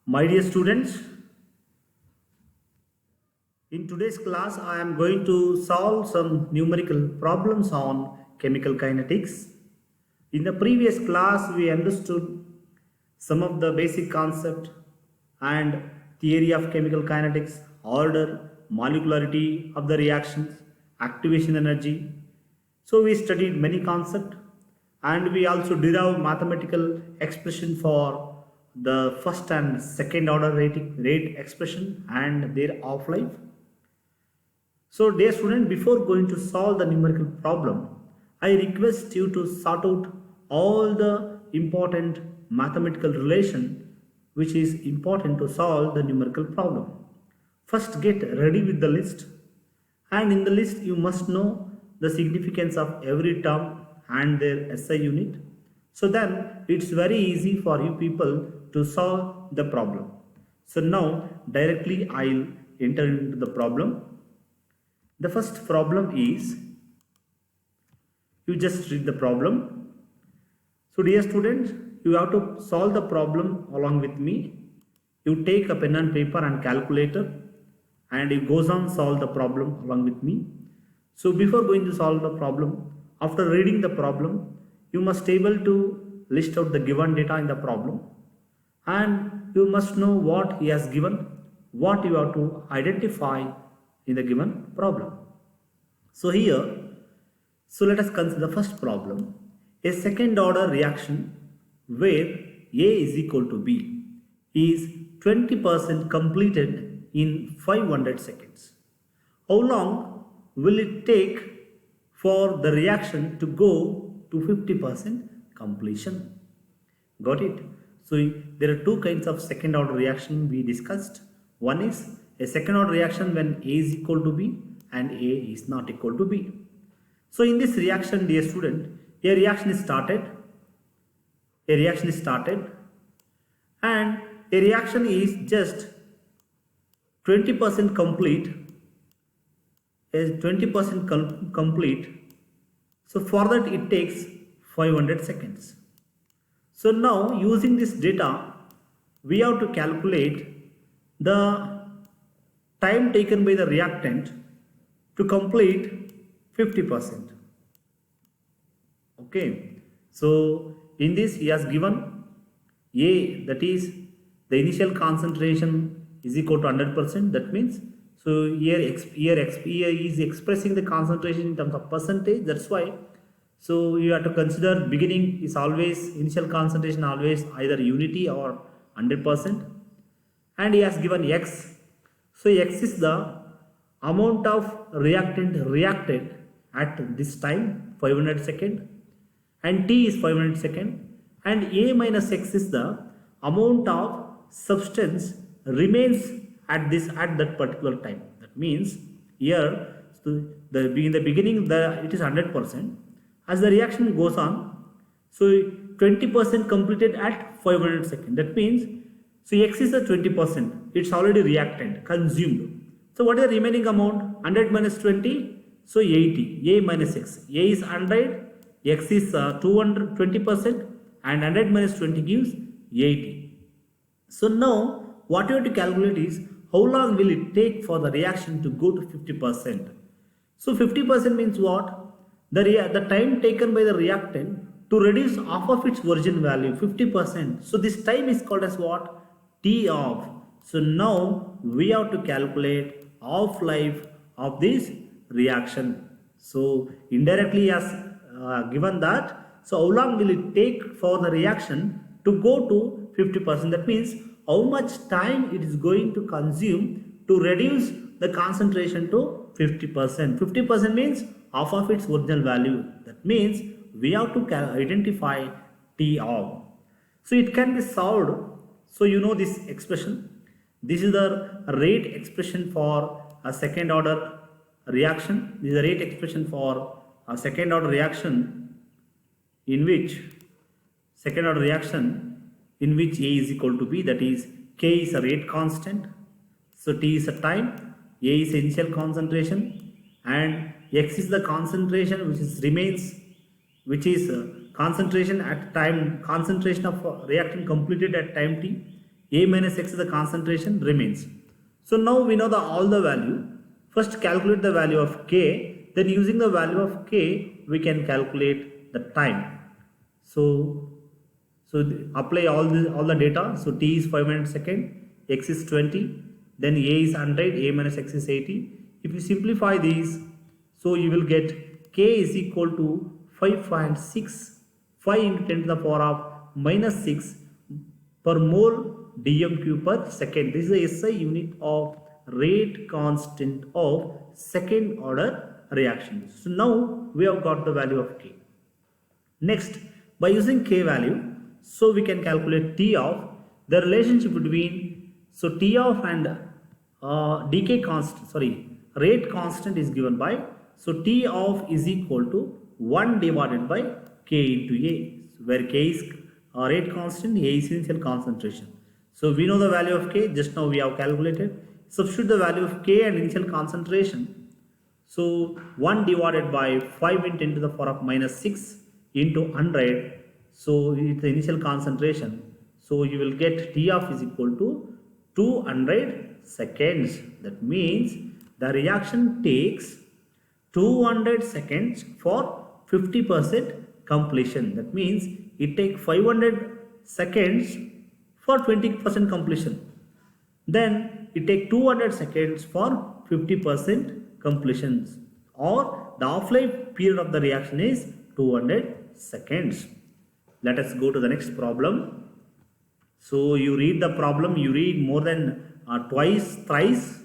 My dear students, in today's class, I am going to solve some numerical problems on chemical kinetics. In the previous class, we understood some of the basic concept and theory of chemical kinetics, order, molecularity of the reactions, activation energy. So we studied many concepts and we also derived mathematical expression for the first and second order rate expression and their half life. So dear student, before going to solve the numerical problem, I request you to sort out all the important mathematical relation which is important to solve the numerical problem. First get ready with the list, and in the list you must know the significance of every term and their SI unit. So then it's very easy for you people to solve the problem. So now directly I'll enter into the problem. The first problem is, you just read the problem. So dear students, you have to solve the problem along with me. You take a pen and paper and calculator and you goes on solve the problem along with me. So before going to solve the problem, after reading the problem, you must able to list out the given data in the problem and you must know what he has given, what you have to identify in the given problem. So here, so let us consider the first problem, a second order reaction where A is equal to B is 20% completed in 500 seconds. How long will it take for the reaction to go to 50% completion? Got it? So there are two kinds of second order reaction we discussed. One is a second order reaction when A is equal to B and A is not equal to B. So in this reaction, dear student, a reaction is started and a reaction is just 20% complete, is 20% complete. So for that it takes 500 seconds. So now using this data, we have to calculate the time taken by the reactant to complete 50%. Okay, so in this he has given A, that is the initial concentration is equal to 100%. That means, so here is expressing the concentration in terms of percentage. That's why, so you have to consider beginning is always, initial concentration always either unity or 100%, and he has given X. So X is the amount of reactant reacted at this time 500 second, and T is 500 second, and A minus X is the amount of substance remains at that particular time. That means here, so in the beginning it is 100%. As the reaction goes on, so 20% completed at 500 second. That means, so X is the 20%. It's already reactant consumed. So what is the remaining amount? 100 minus 20, so 80. A minus X. A is 100, X is 220%, and 100 minus 20 gives 80. So now what you have to calculate is how long will it take for the reaction to go to 50%. So 50% means what? The time taken by the reactant to reduce half of its origin value, 50%. So this time is called as what? T off. So now we have to calculate half life of this reaction. So indirectly as given that, so how long will it take for the reaction to go to 50%? That means how much time it is going to consume to reduce the concentration to 50%. 50% means half of its original value. That means we have to identify T off. So it can be solved. So you know this expression. This is the rate expression for a second order reaction. This is the rate expression for a second order reaction in which A is equal to B, that is K is a rate constant, so T is a time, A is initial concentration, and X is the concentration which is concentration at time, concentration of reactant completed at time T. A minus X is the concentration remains. So now we know all the value. First calculate the value of K, then using the value of K we can calculate the time. So apply all the data. So T is 500 second, X is 20, then A is 100, A minus X is 80. If you simplify these, so you will get K is equal to 5.6, 5 into 10 to the power of minus 6 per mole dm³ per second. This is the SI unit of rate constant of second order reaction. So now we have got the value of K. Next, by using K value, so we can calculate T of the relationship between, so T of and rate constant is given by, so T of is equal to 1 divided by K into A, where K is rate constant, A is initial concentration. So we know the value of K, just now we have calculated. Substitute the value of K and initial concentration. So 1 divided by 5 into 10 to the power of minus 6 into 100. So it's the initial concentration. So you will get T of is equal to 200 seconds. That means the reaction takes 200 seconds for 50% completion. That means it takes 500 seconds for 20% completion. Then it takes 200 seconds for 50% completions, or the half-life period of the reaction is 200 seconds. Let us go to the next problem. So you read the problem, you read more than twice, thrice.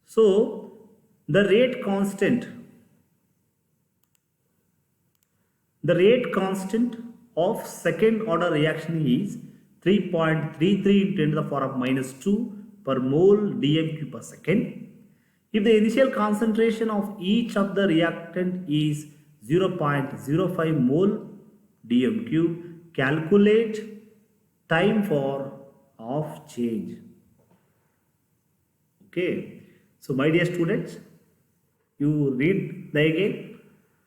So the rate constant of second order reaction is 3.33 into 10 to the power of minus 2 per mole dm³ per second. If the initial concentration of each of the reactant is 0.05 mole dm³, calculate time for half change. Okay, so my dear students, you read the again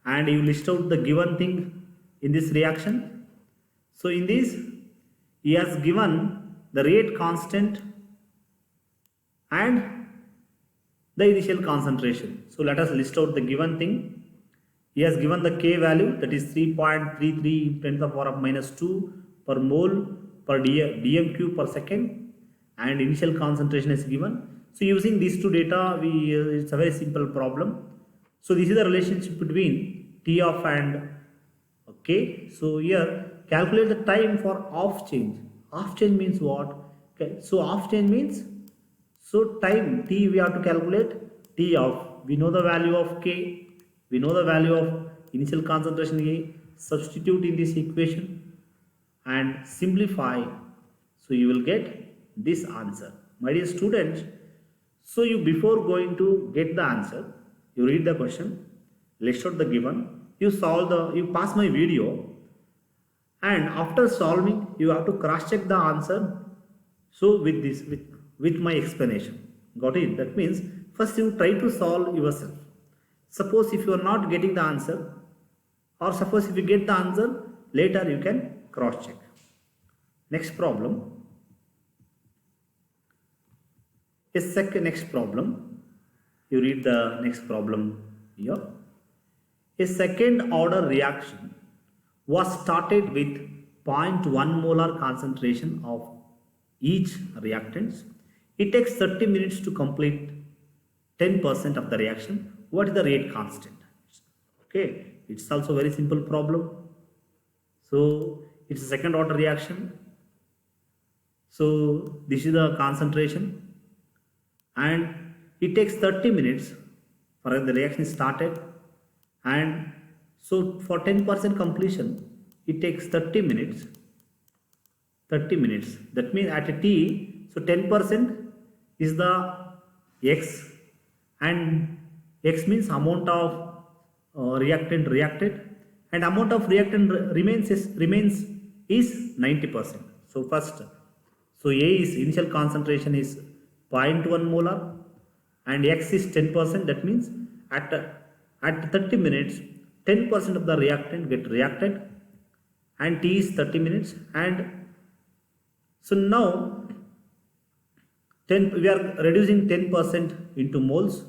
and you list out the given thing in this reaction. So in this, he has given the rate constant and the initial concentration. So let us list out the given thing. He has given the K value, that is 3.33 10 to the power of minus 2 per mole per dm³ per second, and initial concentration is given. So using these two data, it's a very simple problem. So this is the relationship between T of and K. So here calculate the time for half change. Half change means what? Okay, so half change means, so time T we have to calculate T of, we know the value of K, we know the value of initial concentration A, substitute in this equation and simplify. So you will get this answer. My dear students, so you before going to get the answer, you read the question, list out the given, you pass my video, and after solving you have to cross check the answer. So with my explanation, got it? That means first you try to solve yourself. Suppose if you are not getting the answer, or suppose if you get the answer, later you can cross check. Next problem. Next problem. You read the next problem here. A second order reaction was started with 0.1 molar concentration of each reactants. It takes 30 minutes to complete 10% of the reaction. What is the rate constant? Okay, it's also very simple problem. So it's a second order reaction. So this is the concentration and it takes 30 minutes for the reaction started, and so for 10% completion it takes 30 minutes. That means at a T, so 10% is the X, and X means amount of reactant reacted, and amount of reactant remains is 90%. So first, so A is initial concentration is 0.1 molar and X is 10%. That means at 30 minutes 10% of the reactant get reacted, and T is 30 minutes, and So now 10, we are reducing 10% into moles.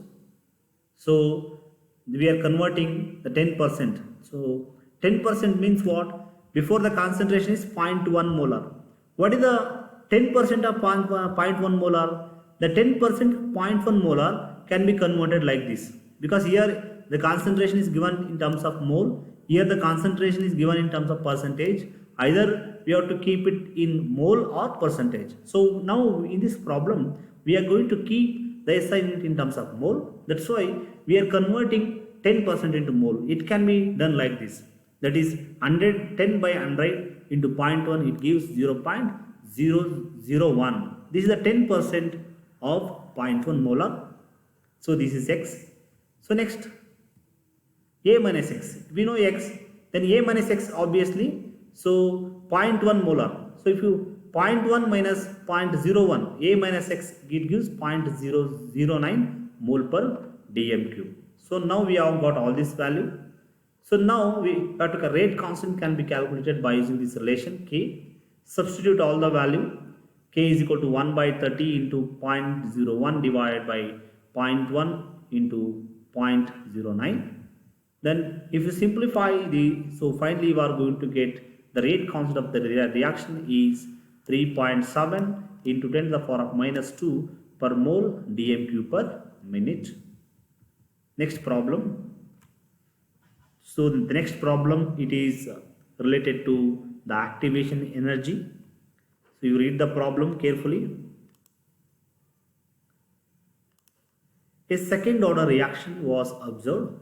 So we are converting the 10%. So 10% means what? Before the concentration is 0.1 molar. What is the 10% of 0.1 molar? The 10% 0.1 molar can be converted like this. Because here the concentration is given in terms of mole. Here the concentration is given in terms of percentage. Either we have to keep it in mole or percentage. So now in this problem we are going to keep the SI unit in terms of mole. That's why we are converting 10% into mole. It can be done like this. That is 10 by 100 into 0.1, it gives 0.001. This is the 10% of 0.1 molar. So this is X. So next, A minus X. We know X, then A minus X obviously. So 0.1 molar. So if you 0.1 minus 0.01, A minus X, it gives 0.009 mole per dm cube. So now we have got all this value. So now we have to rate constant can be calculated by using this relation K. Substitute all the value. K is equal to 1 by 30 into 0.01 divided by 0.1 into 0.09. Then if you simplify so finally you are going to get the rate constant of the reaction is 3.7 into 10 to the power of minus 2 per mole dm cube per minute. Next problem. So the next problem, it is related to the activation energy. So you read the problem carefully. A second order reaction was observed.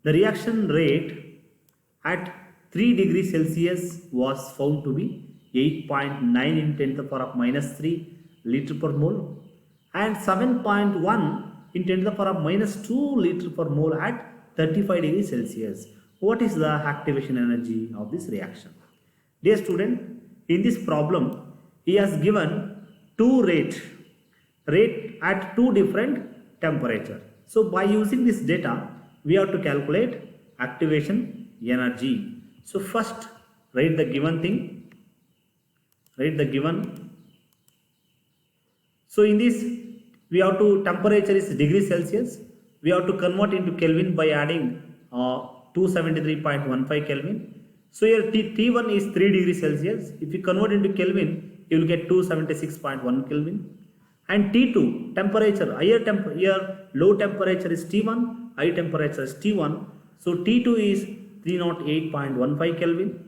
The reaction rate at 3 degrees Celsius was found to be 8.9 in 10 to the power of minus 3 liter per mole and 7.1 in 10 to the power of minus 2 liter per mole at 35 degrees Celsius. What is the activation energy of this reaction? Dear student, in this problem, he has given two rate at two different temperature. So by using this data, we have to calculate activation energy. So first, write the given thing. Write the given. So in this, we have to temperature is degree Celsius. We have to convert into Kelvin by adding 273.15 Kelvin. So here T1 is 3 degrees Celsius. If you convert into Kelvin, you will get 276.1 Kelvin. And T2 temperature, here low temperature is T1, high temperature is T1. So T2 is 308.15 Kelvin.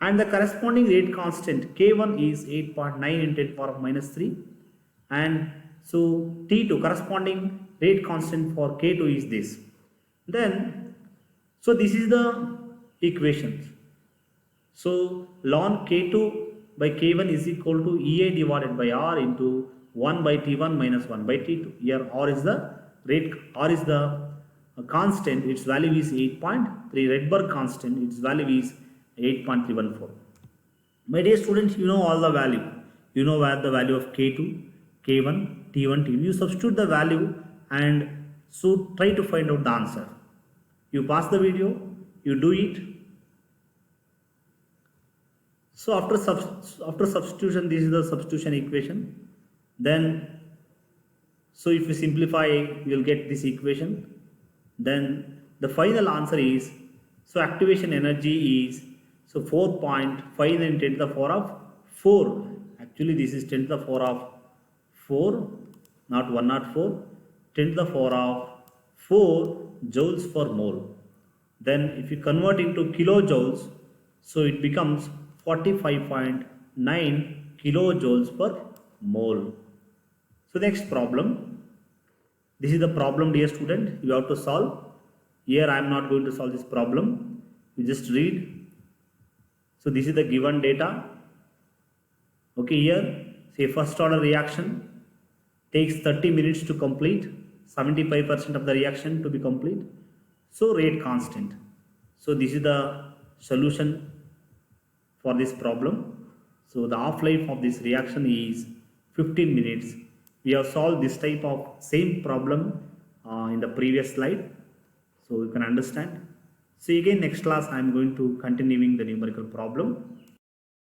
And the corresponding rate constant K1 is 8.9 in 10 to the power of minus 3. And so T2 corresponding rate constant for K2 is this. Then, so this is the equation. So ln K2 by K1 is equal to EA divided by R into 1 by T1 minus 1 by T2. Here R is the rate, R is the constant, its value is 8.3. Rydberg constant, its value is 8.314. My dear students, you know all the value. You know where the value of K2, K1, T1, T2. You substitute the value and so try to find out the answer. You pause the video, you do it. So after substitution, this is the substitution equation. Then, so if you simplify, you will get this equation. Then the final answer is, so activation energy is, so 4.5 in 10 to the power of 4. Actually this is 10 to the power of 4, not 104. 10 to the power of 4 joules per mole. Then if you convert into kilojoules, so it becomes 45.9 kilojoules per mole. So next problem. This is the problem, dear student, you have to solve. Here I am not going to solve this problem. You just read. So this is the given data. Okay, here say first order reaction takes 30 minutes to complete, 75% of the reaction to be complete. So rate constant. So this is the solution for this problem. So the half-life of this reaction is 15 minutes. We have solved this type of same problem in the previous slide. So you can understand. See again next class I am going to continuing the numerical problem.